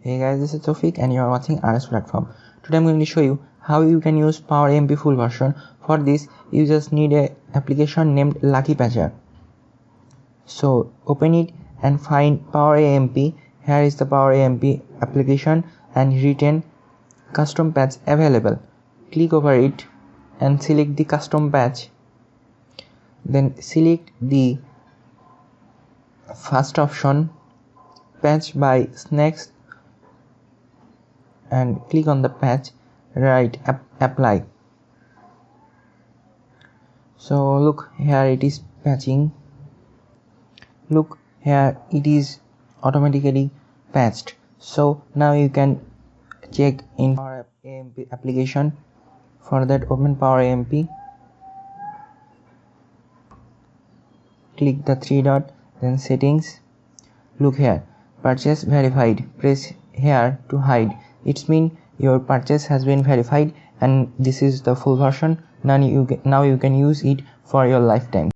Hey guys, this is Tofik and you are watching RS Platform. Today I'm going to show you how you can use Poweramp full version. For this, you just need a application named Lucky Patcher. So open it and find Poweramp. Here is the Poweramp application and written custom patch available. Click over it and select the custom patch. Then select the first option, patch by snakes, and click on the patch, right, apply. So look, here it is patching. Look, here it is automatically patched. So now you can check in Poweramp application. For that, open Poweramp, click the three dot, then settings. Look here, purchase verified. Press here to hide. It means your purchase has been verified and this is the full version. Now you can use it for your lifetime.